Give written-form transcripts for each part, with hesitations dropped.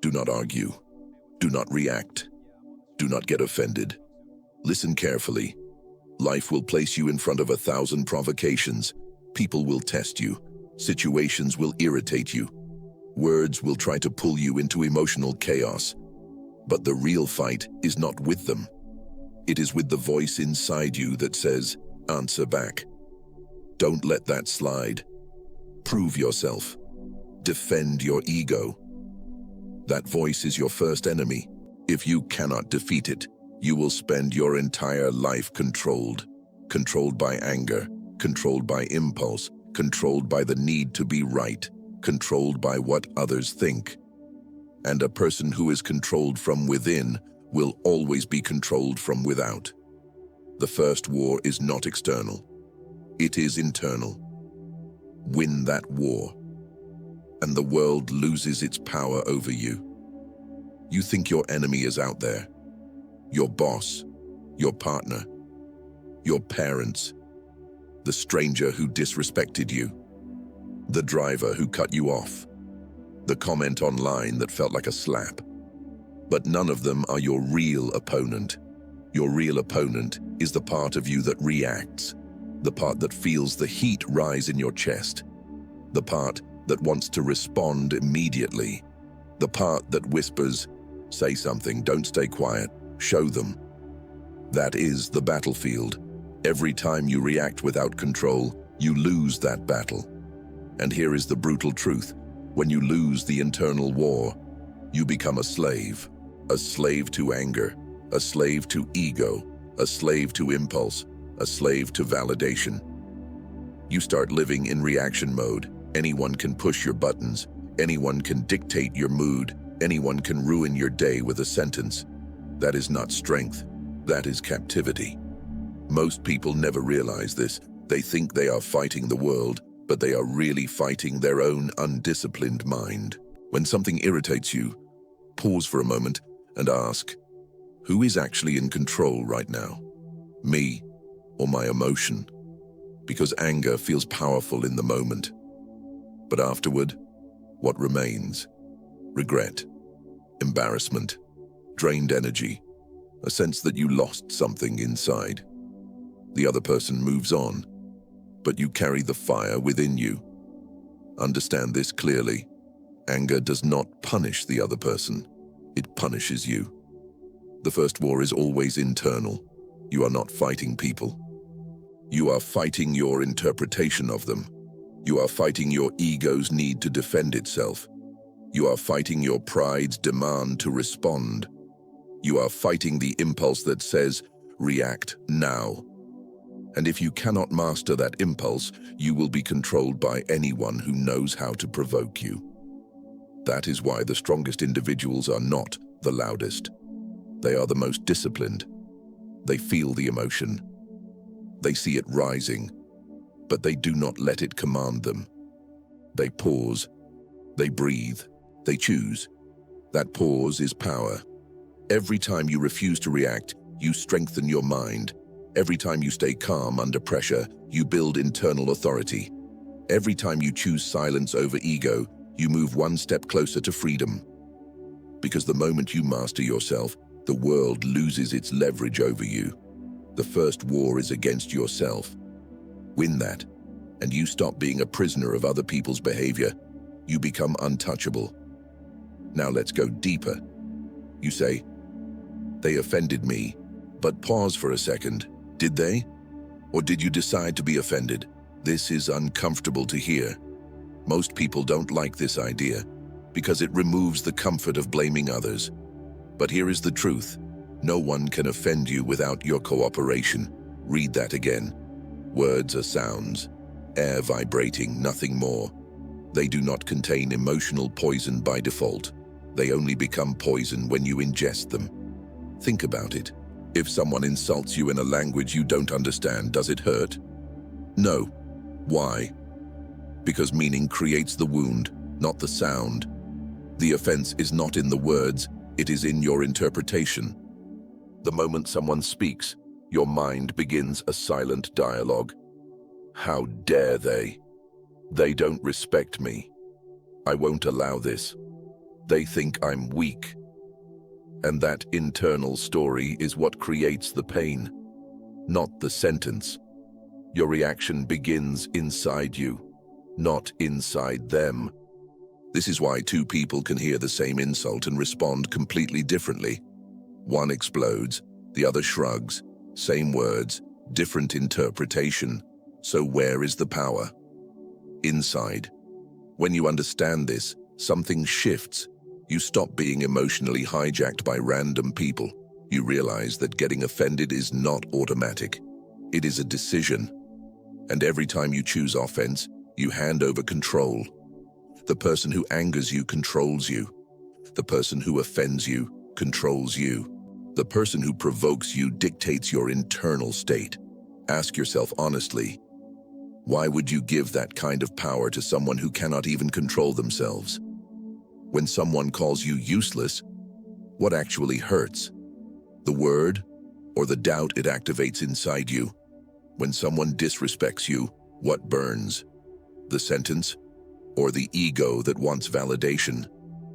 Do not argue. Do not react. Do not get offended. Listen carefully. Life will place you in front of 1,000 provocations. People will test you. Situations will irritate you. Words will try to pull you into emotional chaos. But the real fight is not with them. It is with the voice inside you that says, answer back. Don't let that slide. Prove yourself. Defend your ego. That voice is your first enemy. If you cannot defeat it, you will spend your entire life controlled by anger, controlled by impulse, controlled by the need to be right, controlled by what others think. And a person who is controlled from within will always be controlled from without. The first war is not external. It is internal. Win that war, and the world loses its power over you. You think your enemy is out there. Your boss, your partner, your parents, the stranger who disrespected you, the driver who cut you off, the comment online that felt like a slap. But none of them are your real opponent. Your real opponent is the part of you that reacts, the part that feels the heat rise in your chest, the part that wants to respond immediately, the part that whispers, say something, don't stay quiet, show them. That is the battlefield. Every time you react without control, you lose that battle. And here is the brutal truth. When you lose the internal war, you become a slave to anger, a slave to ego, a slave to impulse, a slave to validation. You start living in reaction mode. Anyone can push your buttons. Anyone can dictate your mood. Anyone can ruin your day with a sentence. That is not strength. That is captivity. Most people never realize this. They think they are fighting the world, but they are really fighting their own undisciplined mind. When something irritates you, pause for a moment and ask, who is actually in control right now? Me or my emotion? Because anger feels powerful in the moment. But afterward, what remains? Regret, embarrassment, drained energy, a sense that you lost something inside. The other person moves on, but you carry the fire within you. Understand this clearly. Anger does not punish the other person. It punishes you. The first war is always internal. You are not fighting people. You are fighting your interpretation of them. You are fighting your ego's need to defend itself. You are fighting your pride's demand to respond. You are fighting the impulse that says, react now. And if you cannot master that impulse, you will be controlled by anyone who knows how to provoke you. That is why the strongest individuals are not the loudest. They are the most disciplined. They feel the emotion. They see it rising, but they do not let it command them. They pause. They breathe. They choose. That pause is power. Every time you refuse to react, you strengthen your mind. Every time you stay calm under pressure, you build internal authority. Every time you choose silence over ego, you move one step closer to freedom. Because the moment you master yourself, the world loses its leverage over you. The first war is against yourself. Win that, and you stop being a prisoner of other people's behavior. You become untouchable. Now let's go deeper. You say, they offended me, but pause for a second. Did they? Or did you decide to be offended? This is uncomfortable to hear. Most people don't like this idea because it removes the comfort of blaming others. But here is the truth. No one can offend you without your cooperation. Read that again. Words are sounds, air vibrating, nothing more. They do not contain emotional poison by default. They only become poison when you ingest them. Think about it. If someone insults you in a language you don't understand, does it hurt? No. Why? Because meaning creates the wound, not the sound. The offense is not in the words, it is in your interpretation. The moment someone speaks, your mind begins a silent dialogue. How dare they? They don't respect me. I won't allow this. They think I'm weak. And that internal story is what creates the pain, not the sentence. Your reaction begins inside you, not inside them. This is why two people can hear the same insult and respond completely differently. One explodes, the other shrugs. Same words, different interpretation. So where is the power? Inside. When you understand this, something shifts. You stop being emotionally hijacked by random people. You realize that getting offended is not automatic. It is a decision. And every time you choose offense, you hand over control. The person who angers you controls you. The person who offends you controls you. The person who provokes you dictates your internal state. Ask yourself honestly, why would you give that kind of power to someone who cannot even control themselves? When someone calls you useless, what actually hurts? The word or the doubt it activates inside you? When someone disrespects you, what burns? The sentence or the ego that wants validation?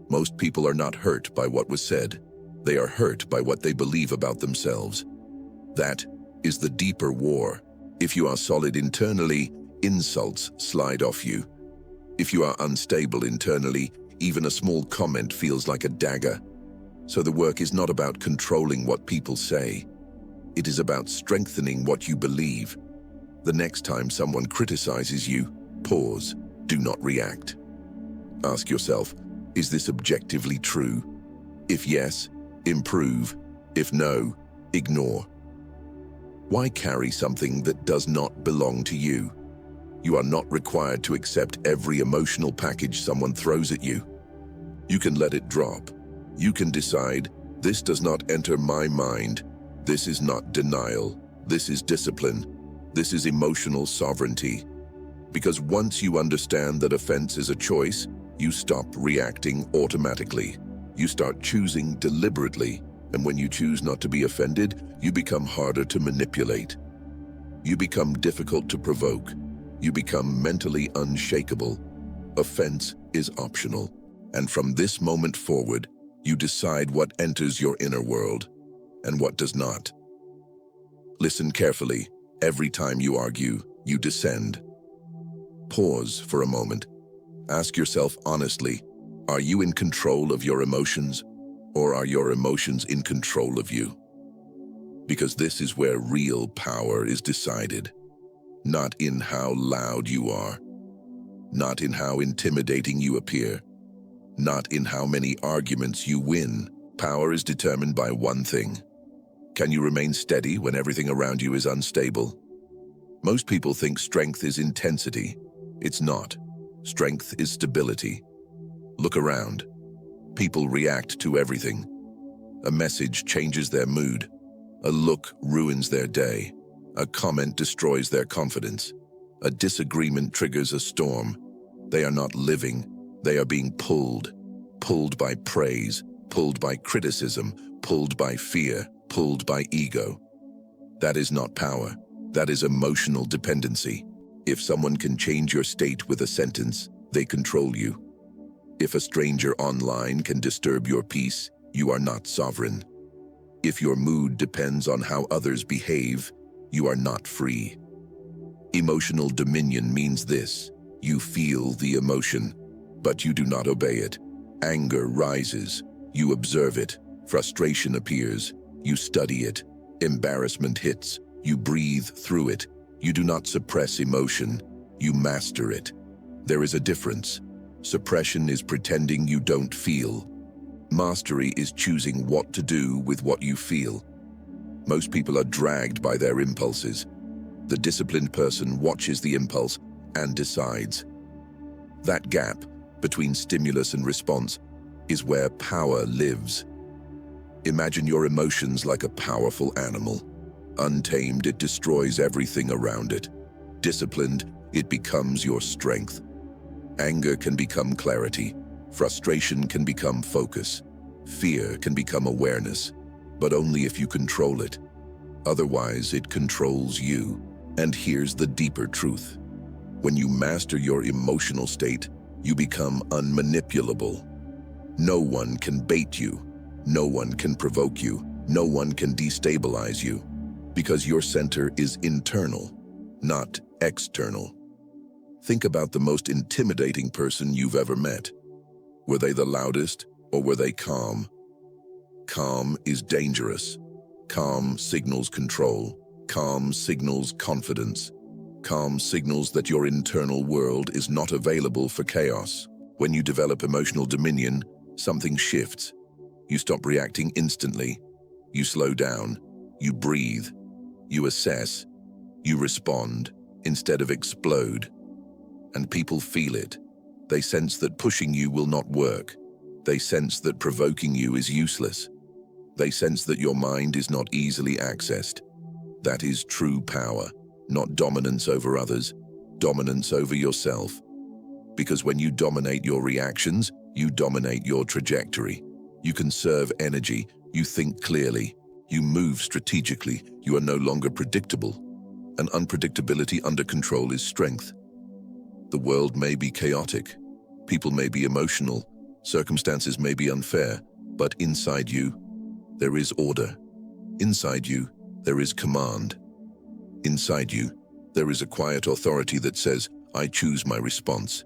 Most people are not hurt by what was said. They are hurt by what they believe about themselves. That is the deeper war. If you are solid internally, insults slide off you. If you are unstable internally, even a small comment feels like a dagger. So the work is not about controlling what people say. It is about strengthening what you believe. The next time someone criticizes you, pause. Do not react. Ask yourself, is this objectively true? If yes, improve. If no, ignore. Why carry something that does not belong to you? You are not required to accept every emotional package someone throws at you. You can let it drop. You can decide, this does not enter my mind. This is not denial. This is discipline. This is emotional sovereignty. Because once you understand that offense is a choice, you stop reacting automatically. You start choosing deliberately, and when you choose not to be offended, you become harder to manipulate. You become difficult to provoke. You become mentally unshakable. Offense is optional, and from this moment forward, you decide what enters your inner world and what does not. Listen carefully. Every time you argue, you descend. Pause for a moment. Ask yourself honestly, are you in control of your emotions, or are your emotions in control of you? Because this is where real power is decided. Not in how loud you are, not in how intimidating you appear, not in how many arguments you win. Power is determined by one thing. Can you remain steady when everything around you is unstable? Most people think strength is intensity. It's not. Strength is stability. Look around. People react to everything. A message changes their mood. A look ruins their day. A comment destroys their confidence. A disagreement triggers a storm. They are not living. They are being pulled. Pulled by praise, pulled by criticism, pulled by fear, pulled by ego. That is not power. That is emotional dependency. If someone can change your state with a sentence, they control you. If a stranger online can disturb your peace, you are not sovereign. If your mood depends on how others behave, you are not free. Emotional dominion means this: you feel the emotion, but you do not obey it. Anger rises, you observe it. Frustration appears, you study it. Embarrassment hits, you breathe through it. You do not suppress emotion, you master it. There is a difference. Suppression is pretending you don't feel. Mastery is choosing what to do with what you feel. Most people are dragged by their impulses. The disciplined person watches the impulse and decides. That gap between stimulus and response is where power lives. Imagine your emotions like a powerful animal. Untamed, it destroys everything around it. Disciplined, it becomes your strength. Anger can become clarity. Frustration can become focus. Fear can become awareness, but only if you control it. Otherwise, it controls you. And here's the deeper truth. When you master your emotional state, you become unmanipulable. No one can bait you. No one can provoke you. No one can destabilize you. Because your center is internal, not external. Think about the most intimidating person you've ever met. Were they the loudest, or were they calm? Calm is dangerous. Calm signals control. Calm signals confidence. Calm signals that your internal world is not available for chaos. When you develop emotional dominion, something shifts. You stop reacting instantly. You slow down. You breathe. You assess. You respond instead of explode. And people feel it. They sense that pushing you will not work. They sense that provoking you is useless. They sense that your mind is not easily accessed. That is true power, not dominance over others, dominance over yourself. Because when you dominate your reactions, you dominate your trajectory. You conserve energy, you think clearly, you move strategically, you are no longer predictable. And unpredictability under control is strength. The world may be chaotic, people may be emotional, circumstances may be unfair, but inside you, there is order. Inside you, there is command. Inside you, there is a quiet authority that says, I choose my response.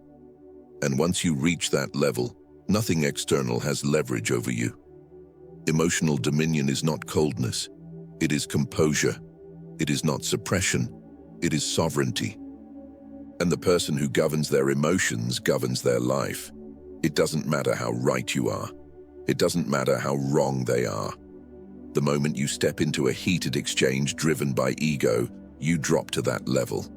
And once you reach that level, nothing external has leverage over you. Emotional dominion is not coldness. It is composure. It is not suppression. It is sovereignty. And the person who governs their emotions governs their life. It doesn't matter how right you are. It doesn't matter how wrong they are. The moment you step into a heated exchange driven by ego, you drop to that level.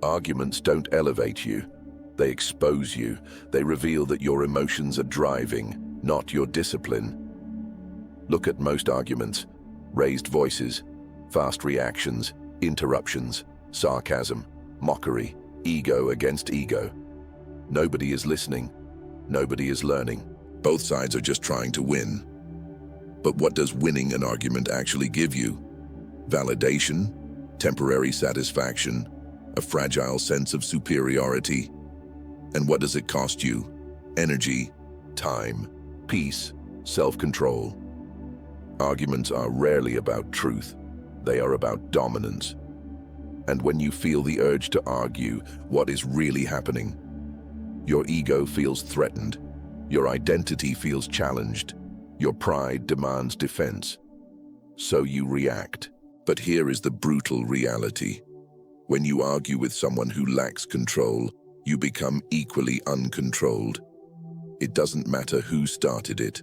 Arguments don't elevate you. They expose you. They reveal that your emotions are driving, not your discipline. Look at most arguments. Raised voices, fast reactions, interruptions, sarcasm, mockery, ego against ego. Nobody is listening. Nobody is learning. Both sides are just trying to win. But what does winning an argument actually give you? Validation, temporary satisfaction, a fragile sense of superiority. And what does it cost you? Energy, time, peace, self-control. Arguments are rarely about truth. They are about dominance. And when you feel the urge to argue, what is really happening? Your ego feels threatened. Your identity feels challenged. Your pride demands defense. So you react. But here is the brutal reality. When you argue with someone who lacks control, you become equally uncontrolled. It doesn't matter who started it.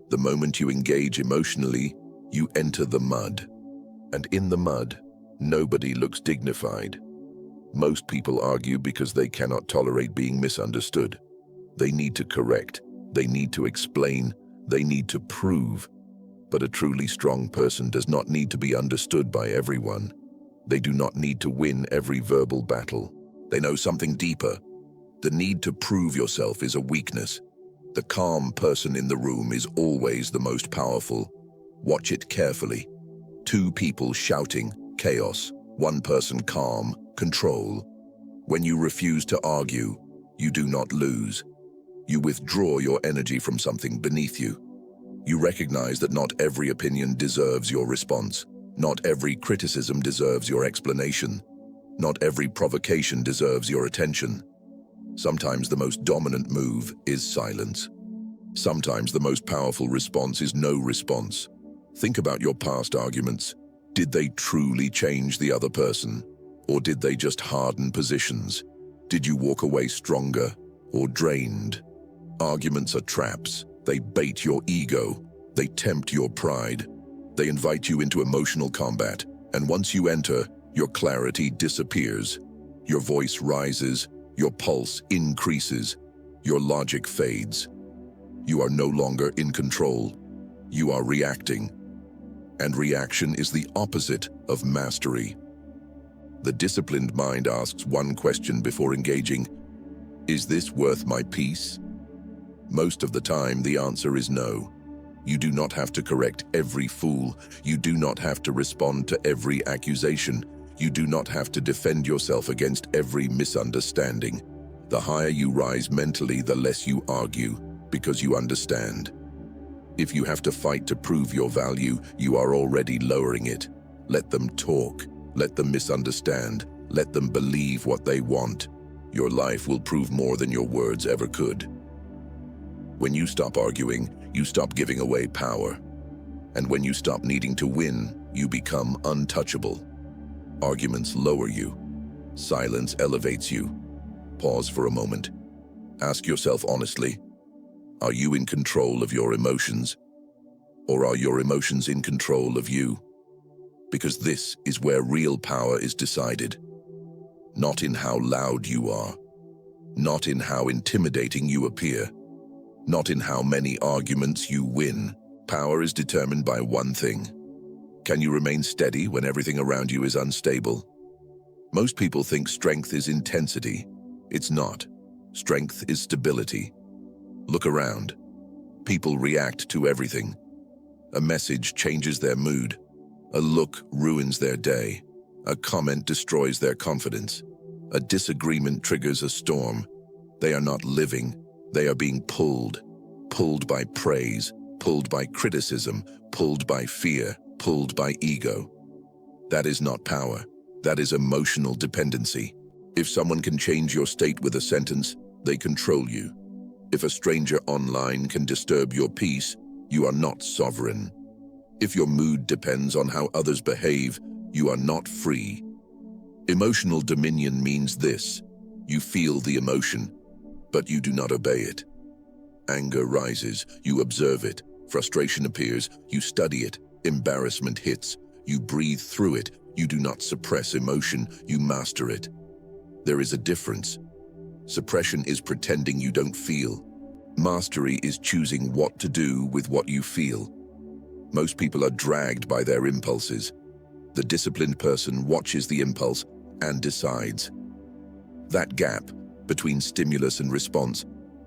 The moment you engage emotionally, you enter the mud. And in the mud, nobody looks dignified. Most people argue because they cannot tolerate being misunderstood. They need to correct. They need to explain. They need to prove. But a truly strong person does not need to be understood by everyone. They do not need to win every verbal battle. They know something deeper. The need to prove yourself is a weakness. The calm person in the room is always the most powerful. Watch it carefully. Two people shouting, chaos. One person calm, control. When you refuse to argue, you do not lose. You withdraw your energy from something beneath you. You recognize that not every opinion deserves your response. Not every criticism deserves your explanation. Not every provocation deserves your attention. Sometimes the most dominant move is silence. Sometimes the most powerful response is no response. Think about your past arguments. Did they truly change the other person? Or did they just harden positions? Did you walk away stronger or drained? Arguments are traps. They bait your ego. They tempt your pride. They invite you into emotional combat. And once you enter, your clarity disappears. Your voice rises. Your pulse increases. Your logic fades. You are no longer in control. You are reacting. And reaction is the opposite of mastery. The disciplined mind asks one question before engaging: is this worth my peace? Most of the time, the answer is no. You do not have to correct every fool. You do not have to respond to every accusation. You do not have to defend yourself against every misunderstanding. The higher you rise mentally, the less you argue. Because you understand. If you have to fight to prove your value, you are already lowering it. Let them talk. Let them misunderstand. Let them believe what they want. Your life will prove more than your words ever could. When you stop arguing, you stop giving away power. And when you stop needing to win, you become untouchable. Arguments lower you. Silence elevates you. Pause for a moment. Ask yourself honestly, are you in control of your emotions? Or are your emotions in control of you? Because this is where real power is decided. Not in how loud you are. Not in how intimidating you appear. Not in how many arguments you win. Power is determined by one thing. Can you remain steady when everything around you is unstable? Most people think strength is intensity. It's not. Strength is stability. Look around. People react to everything. A message changes their mood. A look ruins their day. A comment destroys their confidence. A disagreement triggers a storm. They are not living. They are being pulled. Pulled by praise, pulled by criticism, pulled by fear, pulled by ego. That is not power. That is emotional dependency. If someone can change your state with a sentence, they control you. If a stranger online can disturb your peace, you are not sovereign. If your mood depends on how others behave, you are not free. Emotional dominion means this: you feel the emotion, but you do not obey it. Anger rises, you observe it. Frustration appears, you study it. Embarrassment hits, you breathe through it. You do not suppress emotion, you master it. There is a difference. Suppression is pretending you don't feel. Mastery is choosing what to do with what you feel. Most people are dragged by their impulses. The disciplined person watches the impulse and decides. That gap between stimulus and response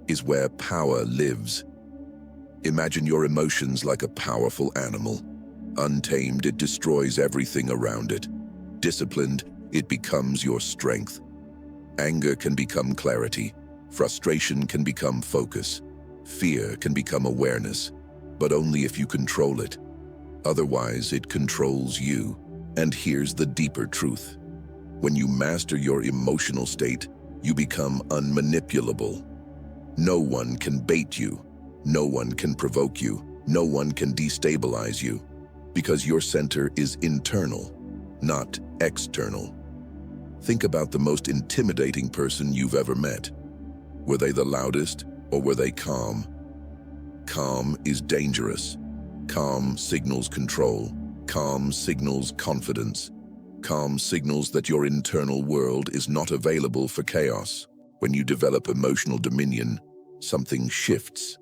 is where power lives. Imagine your emotions like a powerful animal. Untamed, it destroys everything around it. Disciplined, it becomes your strength. Anger can become clarity. Frustration can become focus. Fear can become awareness, but only if you control it. Otherwise, it controls you. And here's the deeper truth. When you master your emotional state, you become unmanipulable. No one can bait you. No one can provoke you. No one can destabilize you. Because your center is internal, not external. Think about the most intimidating person you've ever met. Were they the loudest, or were they calm? Calm is dangerous. Calm signals control. Calm signals confidence. Calm signals that your internal world is not available for chaos. When you develop emotional dominion, something shifts.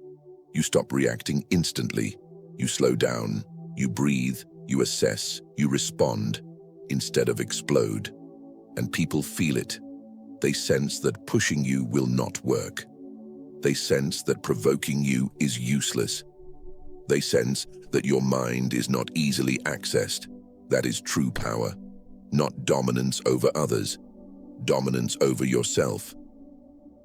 You stop reacting instantly. You slow down. You breathe. You assess. You respond instead of explode. And people feel it. They sense that pushing you will not work. They sense that provoking you is useless. They sense that your mind is not easily accessed. That is true power. Not dominance over others. Dominance over yourself.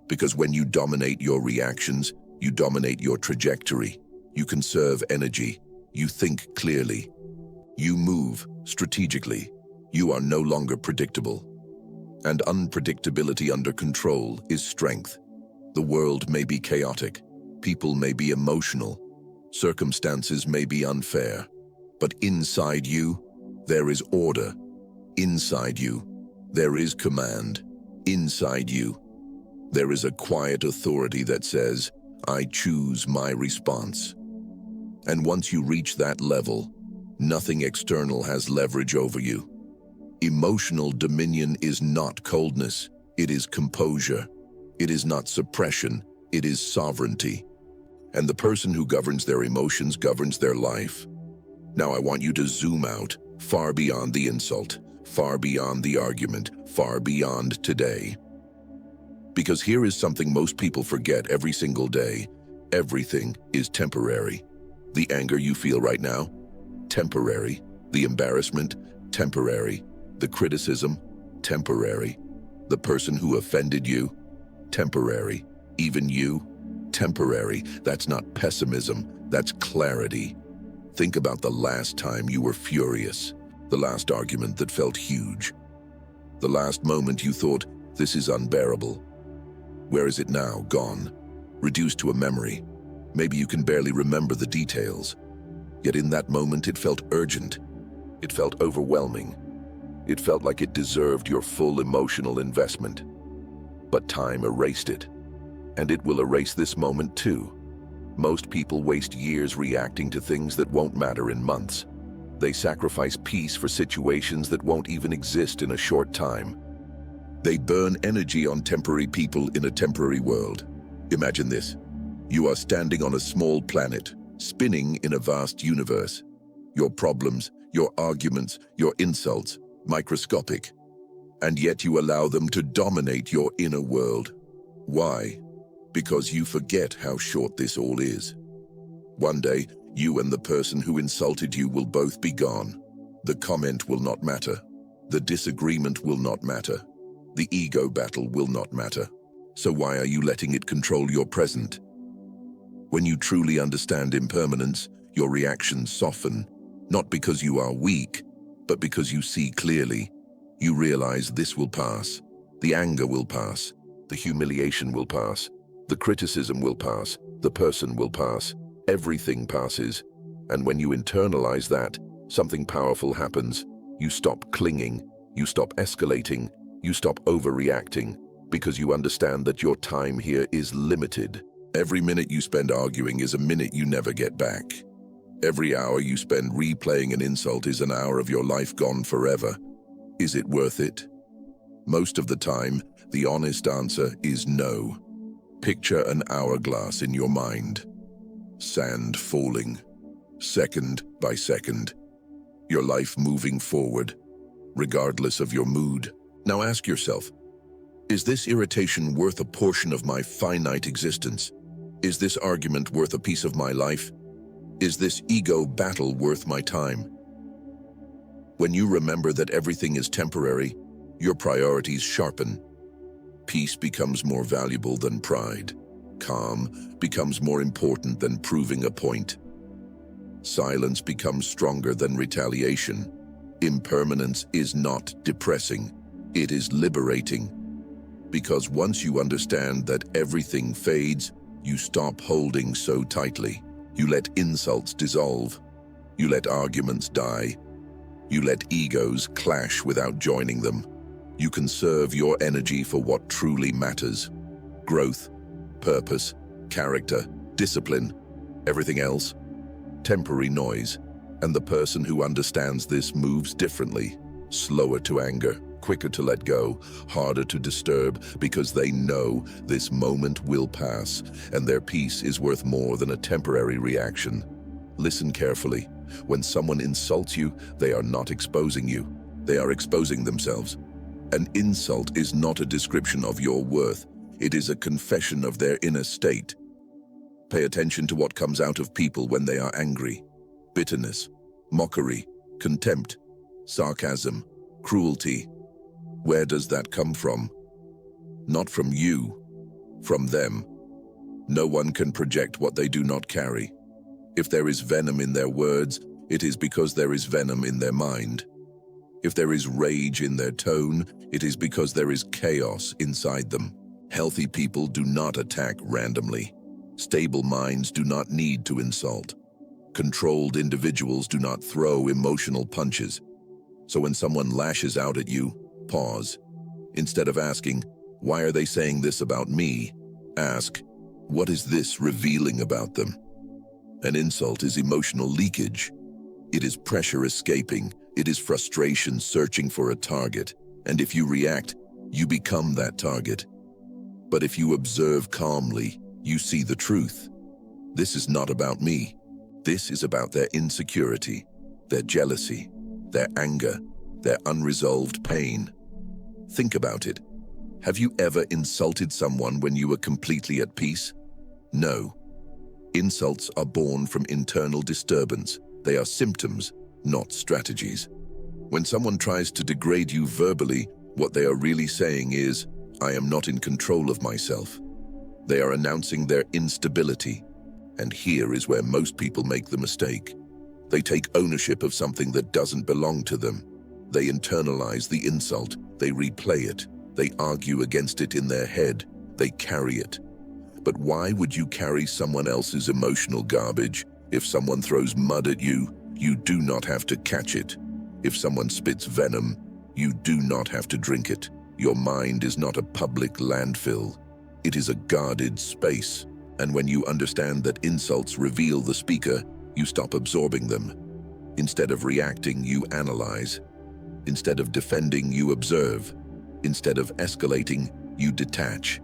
Because when you dominate your reactions, you dominate your trajectory. You conserve energy. You think clearly. You move strategically. You are no longer predictable. And unpredictability under control is strength. The world may be chaotic. People may be emotional. Circumstances may be unfair. But inside you, there is order. Inside you, there is command. Inside you, there is a quiet authority that says, I choose my response. And once you reach that level, nothing external has leverage over you. Emotional dominion is not coldness, it is composure. It is not suppression, it is sovereignty. And the person who governs their emotions governs their life. Now I want you to zoom out, far beyond the insult, far beyond the argument, far beyond today. Because here is something most people forget every single day. Everything is temporary. The anger you feel right now, temporary. The embarrassment, temporary. The criticism, temporary. The person who offended you, temporary. Even you, temporary. That's not pessimism, that's clarity. Think about the last time you were furious, the last argument that felt huge, the last moment you thought, this is unbearable. Where is it now? Gone. Reduced to a memory. Maybe you can barely remember the details. Yet in that moment it felt urgent. It felt overwhelming. It felt like it deserved your full emotional investment. But time erased it. And it will erase this moment too. Most people waste years reacting to things that won't matter in months. They sacrifice peace for situations that won't even exist in a short time. They burn energy on temporary people in a temporary world. Imagine this. You are standing on a small planet, spinning in a vast universe. Your problems, your arguments, your insults, microscopic. And yet you allow them to dominate your inner world. Why? Because you forget how short this all is. One day, you and the person who insulted you will both be gone. The comment will not matter. The disagreement will not matter. The ego battle will not matter. So why are you letting it control your present? When you truly understand impermanence, your reactions soften, not because you are weak, but because you see clearly. You realize this will pass. The anger will pass. The humiliation will pass. The criticism will pass. The person will pass. Everything passes. And when you internalize that, something powerful happens. You stop clinging. You stop escalating. You stop overreacting, because you understand that your time here is limited. Every minute you spend arguing is a minute you never get back. Every hour you spend replaying an insult is an hour of your life gone forever. Is it worth it? Most of the time, the honest answer is no. Picture an hourglass in your mind. Sand falling, second by second. Your life moving forward, regardless of your mood. Now ask yourself, is this irritation worth a portion of my finite existence? Is this argument worth a piece of my life? Is this ego battle worth my time? When you remember that everything is temporary, your priorities sharpen. Peace becomes more valuable than pride. Calm becomes more important than proving a point. Silence becomes stronger than retaliation. Impermanence is not depressing. It is liberating. Because once you understand that everything fades, you stop holding so tightly. You let insults dissolve. You let arguments die. You let egos clash without joining them. You conserve your energy for what truly matters. Growth, purpose, character, discipline, everything else, temporary noise. And the person who understands this moves differently, slower to anger, quicker to let go, harder to disturb, because they know this moment will pass, and their peace is worth more than a temporary reaction. Listen carefully. When someone insults you, they are not exposing you. They are exposing themselves. An insult is not a description of your worth. It is a confession of their inner state. Pay attention to what comes out of people when they are angry. Bitterness, mockery, contempt, sarcasm, cruelty. Where does that come from? Not from you, from them. No one can project what they do not carry. If there is venom in their words, it is because there is venom in their mind. If there is rage in their tone, it is because there is chaos inside them. Healthy people do not attack randomly. Stable minds do not need to insult. Controlled individuals do not throw emotional punches. So when someone lashes out at you, pause. Instead of asking, why are they saying this about me? Ask, what is this revealing about them? An insult is emotional leakage. It is pressure escaping. It is frustration searching for a target. And if you react, you become that target. But if you observe calmly, you see the truth. This is not about me. This is about their insecurity, their jealousy, their anger, their unresolved pain. Think about it. Have you ever insulted someone when you were completely at peace? No. Insults are born from internal disturbance. They are symptoms, not strategies. When someone tries to degrade you verbally, what they are really saying is, I am not in control of myself. They are announcing their instability. And here is where most people make the mistake. They take ownership of something that doesn't belong to them. They internalize the insult. They replay it. They argue against it in their head. They carry it. But why would you carry someone else's emotional garbage? If someone throws mud at you, you do not have to catch it. If someone spits venom, you do not have to drink it. Your mind is not a public landfill. It is a guarded space. And when you understand that insults reveal the speaker, you stop absorbing them. Instead of reacting, you analyze. Instead of defending, you observe. Instead of escalating, you detach.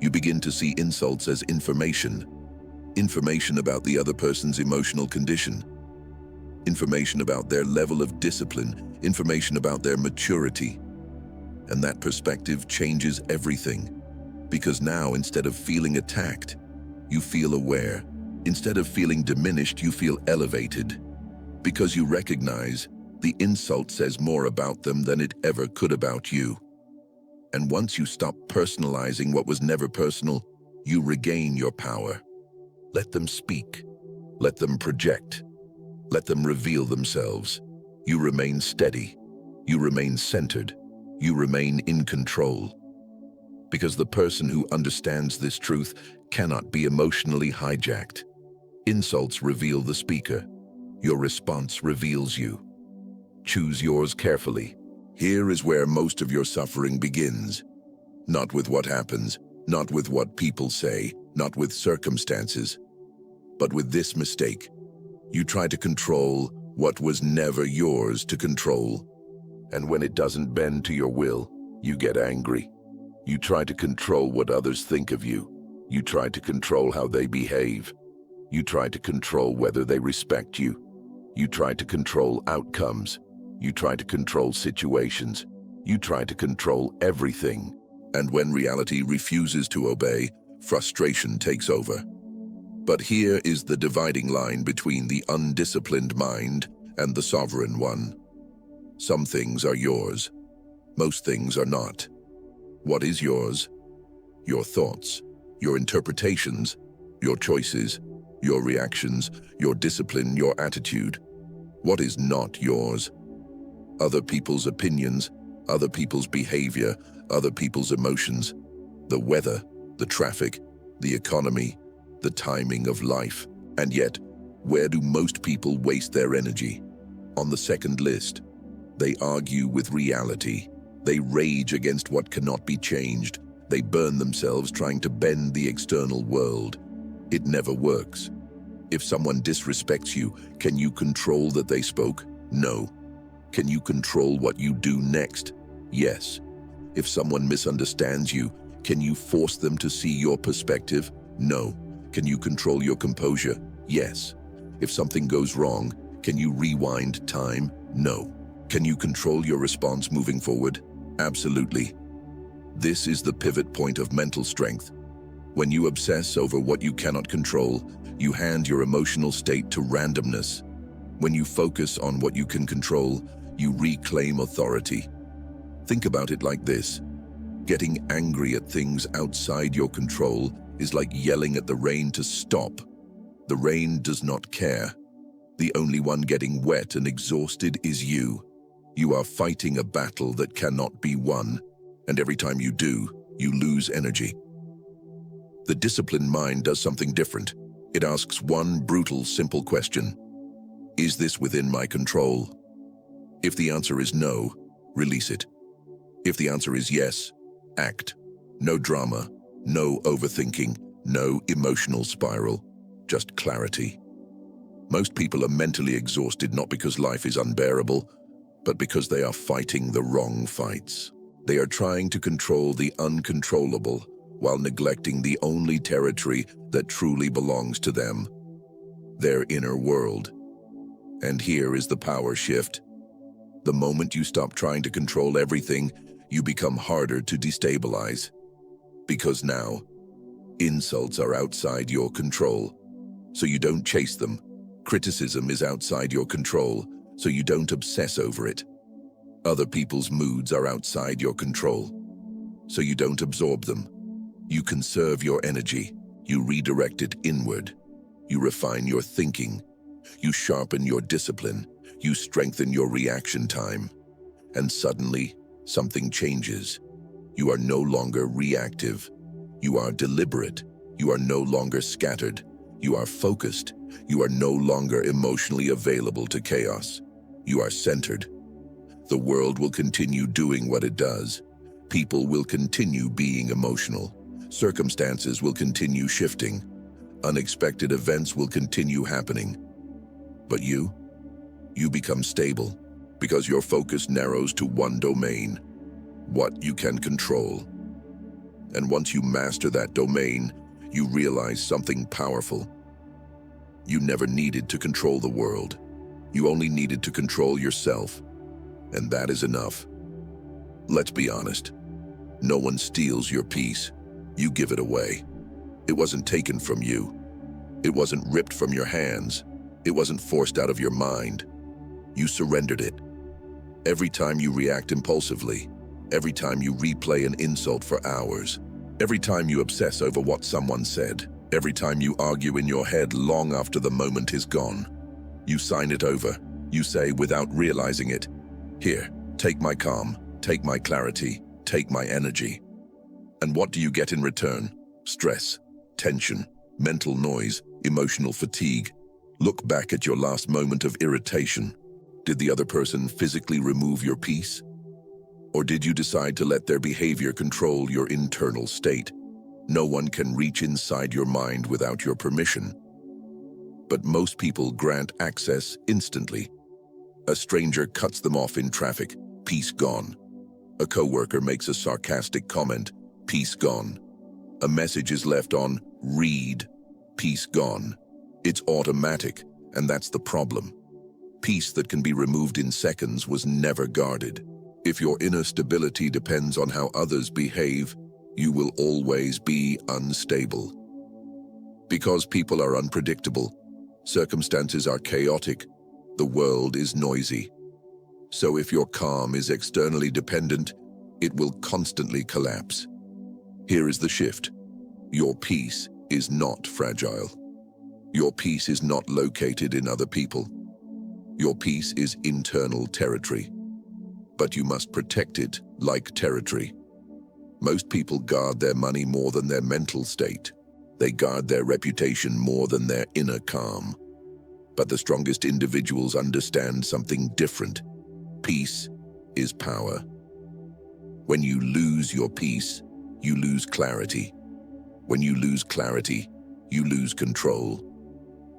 You begin to see insults as information. Information about the other person's emotional condition. Information about their level of discipline. Information about their maturity. And that perspective changes everything. Because now, instead of feeling attacked, you feel aware. Instead of feeling diminished, you feel elevated. Because you recognize the insult says more about them than it ever could about you. And once you stop personalizing what was never personal, you regain your power. Let them speak. Let them project. Let them reveal themselves. You remain steady. You remain centered. You remain in control. Because the person who understands this truth cannot be emotionally hijacked. Insults reveal the speaker. Your response reveals you. Choose yours carefully. Here is where most of your suffering begins. Not with what happens, not with what people say, not with circumstances, but with this mistake. You try to control what was never yours to control. And when it doesn't bend to your will, you get angry. You try to control what others think of you. You try to control how they behave. You try to control whether they respect you. You try to control outcomes. You try to control situations. You try to control everything. And when reality refuses to obey, frustration takes over. But here is the dividing line between the undisciplined mind and the sovereign one. Some things are yours. Most things are not. What is yours? Your thoughts, your interpretations, your choices, your reactions, your discipline, your attitude. What is not yours? Other people's opinions, other people's behavior, other people's emotions, the weather, the traffic, the economy, the timing of life. And yet, where do most people waste their energy? On the second list. They argue with reality. They rage against what cannot be changed. They burn themselves trying to bend the external world. It never works. If someone disrespects you, can you control that they spoke? No. Can you control what you do next? Yes. If someone misunderstands you, can you force them to see your perspective? No. Can you control your composure? Yes. If something goes wrong, can you rewind time? No. Can you control your response moving forward? Absolutely. This is the pivot point of mental strength. When you obsess over what you cannot control, you hand your emotional state to randomness. When you focus on what you can control, you reclaim authority. Think about it like this. Getting angry at things outside your control is like yelling at the rain to stop. The rain does not care. The only one getting wet and exhausted is you. You are fighting a battle that cannot be won, and every time you do, you lose energy. The disciplined mind does something different. It asks one brutal, simple question. Is this within my control? If the answer is no, release it. If the answer is yes, act. No drama, no overthinking, no emotional spiral, just clarity. Most people are mentally exhausted not because life is unbearable, but because they are fighting the wrong fights. They are trying to control the uncontrollable while neglecting the only territory that truly belongs to them, their inner world. And here is the power shift. The moment you stop trying to control everything, you become harder to destabilize. Because now, insults are outside your control, so you don't chase them. Criticism is outside your control, so you don't obsess over it. Other people's moods are outside your control, so you don't absorb them. You conserve your energy. You redirect it inward. You refine your thinking. You sharpen your discipline. You strengthen your reaction time. And suddenly, something changes. You are no longer reactive. You are deliberate. You are no longer scattered. You are focused. You are no longer emotionally available to chaos. You are centered. The world will continue doing what it does. People will continue being emotional. Circumstances will continue shifting. Unexpected events will continue happening. But you become stable because your focus narrows to one domain, what you can control. And once you master that domain, you realize something powerful. You never needed to control the world. You only needed to control yourself. And that is enough. Let's be honest. No one steals your peace. You give it away. It wasn't taken from you. It wasn't ripped from your hands. It wasn't forced out of your mind. You surrendered it. Every time you react impulsively, every time you replay an insult for hours, every time you obsess over what someone said, every time you argue in your head long after the moment is gone, you sign it over. You say, without realizing it, "Here, take my calm, take my clarity, take my energy." And what do you get in return? Stress, tension, mental noise, emotional fatigue. Look back at your last moment of irritation. Did the other person physically remove your peace? Or did you decide to let their behavior control your internal state? No one can reach inside your mind without your permission. But most people grant access instantly. A stranger cuts them off in traffic, peace gone. A coworker makes a sarcastic comment, peace gone. A message is left on read, peace gone. It's automatic, and that's the problem. Peace that can be removed in seconds was never guarded. If your inner stability depends on how others behave, you will always be unstable. Because people are unpredictable, circumstances are chaotic, the world is noisy. So if your calm is externally dependent, it will constantly collapse. Here is the shift. Your peace is not fragile. Your peace is not located in other people. Your peace is internal territory. But you must protect it like territory. Most people guard their money more than their mental state. They guard their reputation more than their inner calm. But the strongest individuals understand something different. Peace is power. When you lose your peace, you lose clarity. When you lose clarity, you lose control.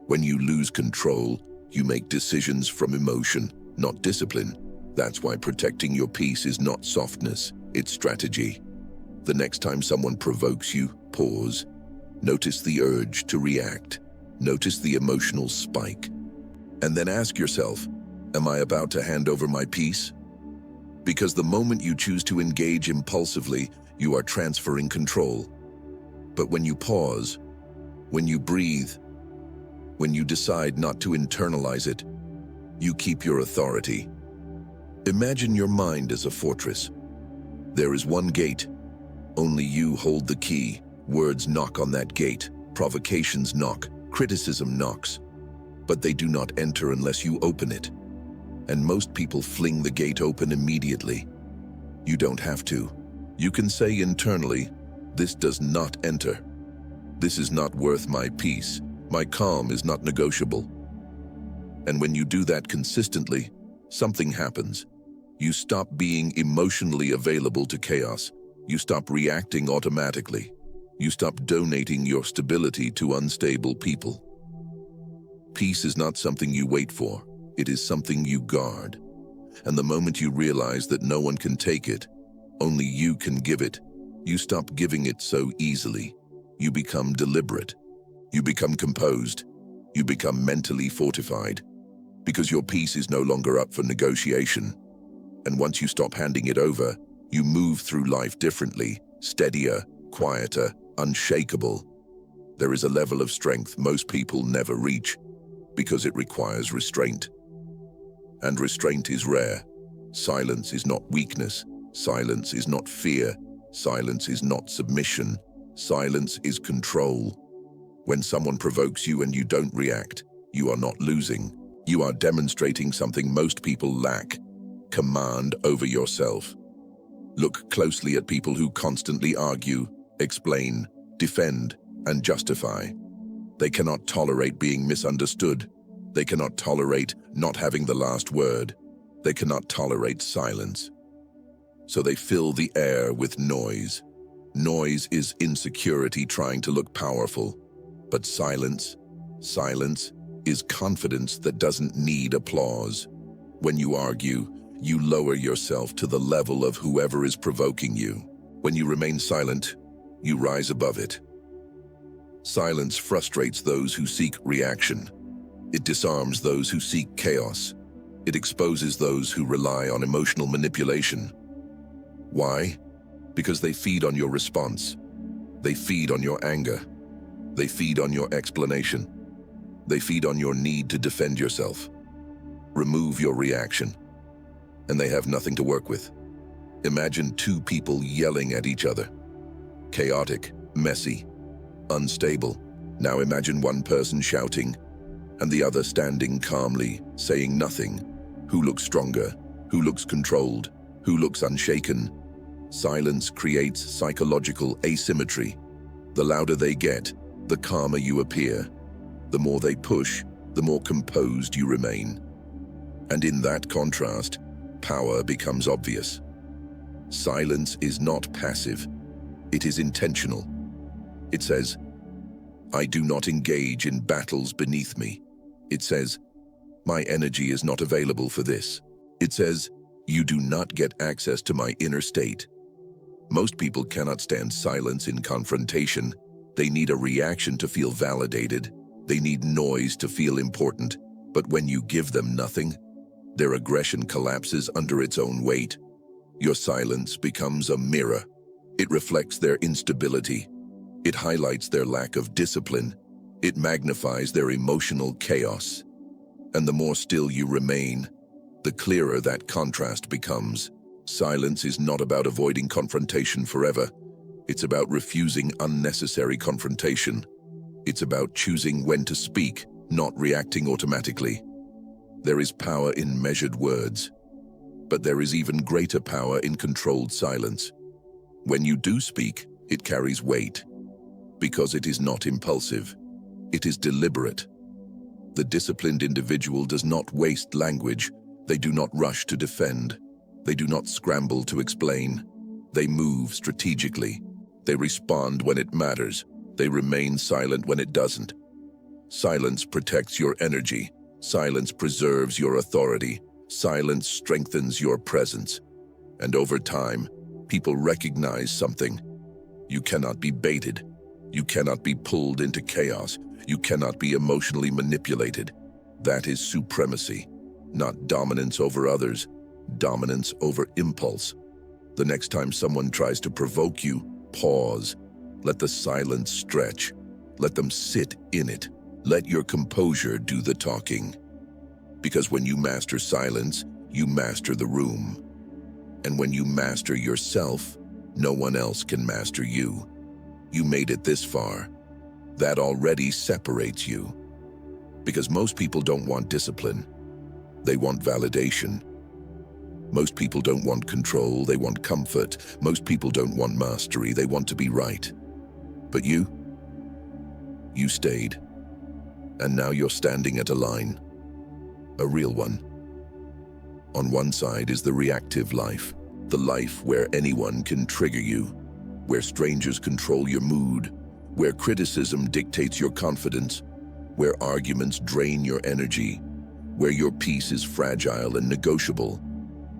When you lose control, you make decisions from emotion, not discipline. That's why protecting your peace is not softness, it's strategy. The next time someone provokes you, pause. Notice the urge to react. Notice the emotional spike. And then ask yourself, am I about to hand over my peace? Because the moment you choose to engage impulsively, you are transferring control. But when you pause, when you breathe, when you decide not to internalize it, you keep your authority. Imagine your mind as a fortress. There is one gate. Only you hold the key. Words knock on that gate. Provocations knock. Criticism knocks. But they do not enter unless you open it. And most people fling the gate open immediately. You don't have to. You can say internally, this does not enter. This is not worth my peace. My calm is not negotiable. And when you do that consistently, something happens. You stop being emotionally available to chaos. You stop reacting automatically. You stop donating your stability to unstable people. Peace is not something you wait for. It is something you guard. And the moment you realize that no one can take it, only you can give it, you stop giving it so easily. You become deliberate. You become composed. You become mentally fortified. Because your peace is no longer up for negotiation. And once you stop handing it over, you move through life differently, steadier, quieter, unshakable. There is a level of strength most people never reach because it requires restraint. And restraint is rare. Silence is not weakness. Silence is not fear. Silence is not submission. Silence is control. When someone provokes you and you don't react, you are not losing. You are demonstrating something most people lack: command over yourself. Look closely at people who constantly argue, explain, defend, and justify. They cannot tolerate being misunderstood. They cannot tolerate not having the last word. They cannot tolerate silence. So they fill the air with noise. Noise is insecurity trying to look powerful. But silence is confidence that doesn't need applause. When you argue, you lower yourself to the level of whoever is provoking you. When you remain silent, you rise above it. Silence frustrates those who seek reaction. It disarms those who seek chaos. It exposes those who rely on emotional manipulation. Why? Because they feed on your response. They feed on your anger. They feed on your explanation. They feed on your need to defend yourself. Remove your reaction, and they have nothing to work with. Imagine two people yelling at each other. Chaotic, messy, unstable. Now imagine one person shouting, and the other standing calmly, saying nothing. Who looks stronger? Who looks controlled? Who looks unshaken? Silence creates psychological asymmetry. The louder they get, the calmer you appear. The more they push, the more composed you remain. And in that contrast, power becomes obvious. Silence is not passive. It is intentional. It says, I do not engage in battles beneath me. It says, my energy is not available for this. It says, you do not get access to my inner state. Most people cannot stand silence in confrontation. They need a reaction to feel validated. They need noise to feel important. But when you give them nothing, their aggression collapses under its own weight. Your silence becomes a mirror. It reflects their instability. It highlights their lack of discipline. It magnifies their emotional chaos. And the more still you remain, the clearer that contrast becomes. Silence is not about avoiding confrontation forever. It's about refusing unnecessary confrontation. It's about choosing when to speak, not reacting automatically. There is power in measured words, but there is even greater power in controlled silence. When you do speak, it carries weight, because it is not impulsive. It is deliberate. The disciplined individual does not waste language. They do not rush to defend. They do not scramble to explain. They move strategically. They respond when it matters. They remain silent when it doesn't. Silence protects your energy. Silence preserves your authority. Silence strengthens your presence. And over time, people recognize something. You cannot be baited. You cannot be pulled into chaos. You cannot be emotionally manipulated. That is supremacy, not dominance over others, dominance over impulse. The next time someone tries to provoke you, pause. Let the silence stretch. Let them sit in it. Let your composure do the talking. Because when you master silence, you master the room. And when you master yourself, no one else can master you. You made it this far. That already separates you. Because most people don't want discipline. They want validation. Most people don't want control, they want comfort. Most people don't want mastery, they want to be right. But you stayed. And now you're standing at a line. A real one. On one side is the reactive life. The life where anyone can trigger you. Where strangers control your mood. Where criticism dictates your confidence. Where arguments drain your energy. Where your peace is fragile and negotiable.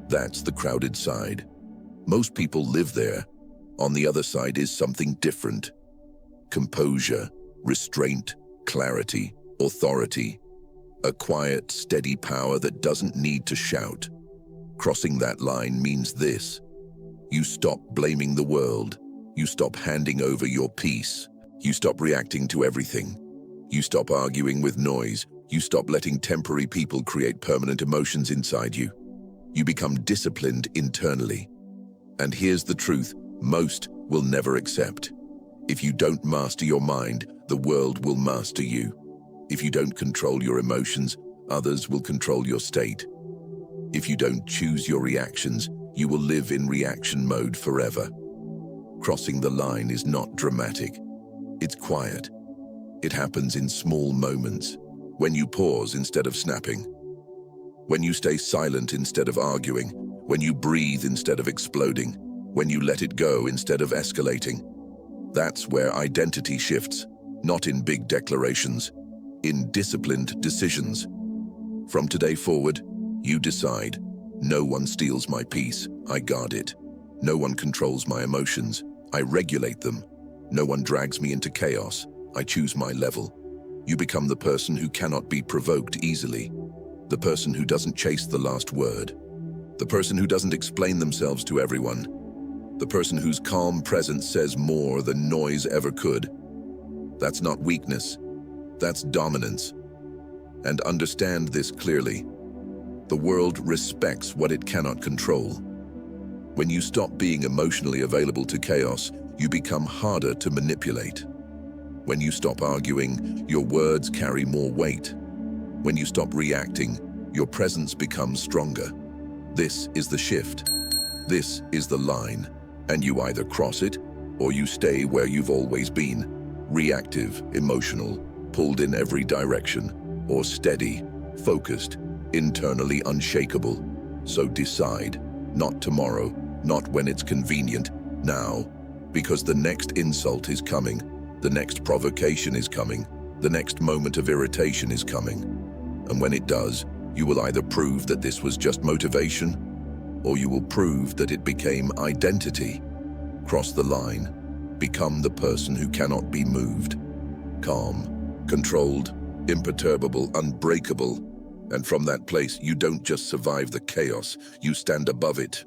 That's the crowded side. Most people live there. On the other side is something different. Composure, restraint, clarity, authority. A quiet, steady power that doesn't need to shout. Crossing that line means this. You stop blaming the world. You stop handing over your peace. You stop reacting to everything. You stop arguing with noise. You stop letting temporary people create permanent emotions inside you. You become disciplined internally. And here's the truth most will never accept. If you don't master your mind, the world will master you. If you don't control your emotions, others will control your state. If you don't choose your reactions, you will live in reaction mode forever. Crossing the line is not dramatic. It's quiet. It happens in small moments, when you pause instead of snapping, when you stay silent instead of arguing, when you breathe instead of exploding, when you let it go instead of escalating. That's where identity shifts, not in big declarations, in disciplined decisions. From today forward, you decide, no one steals my peace, I guard it. No one controls my emotions, I regulate them. No one drags me into chaos, I choose my level. You become the person who cannot be provoked easily, the person who doesn't chase the last word, the person who doesn't explain themselves to everyone, the person whose calm presence says more than noise ever could. That's not weakness, that's dominance. And understand this clearly. The world respects what it cannot control. When you stop being emotionally available to chaos, you become harder to manipulate. When you stop arguing, your words carry more weight. When you stop reacting, your presence becomes stronger. This is the shift. This is the line. And you either cross it, or you stay where you've always been. Reactive, emotional, pulled in every direction, or steady, focused, internally unshakable. So decide, not tomorrow, not when it's convenient, now. Because the next insult is coming, the next provocation is coming, the next moment of irritation is coming. And when it does, you will either prove that this was just motivation, or you will prove that it became identity. Cross the line, become the person who cannot be moved. Calm, controlled, imperturbable, unbreakable. And from that place, you don't just survive the chaos, you stand above it.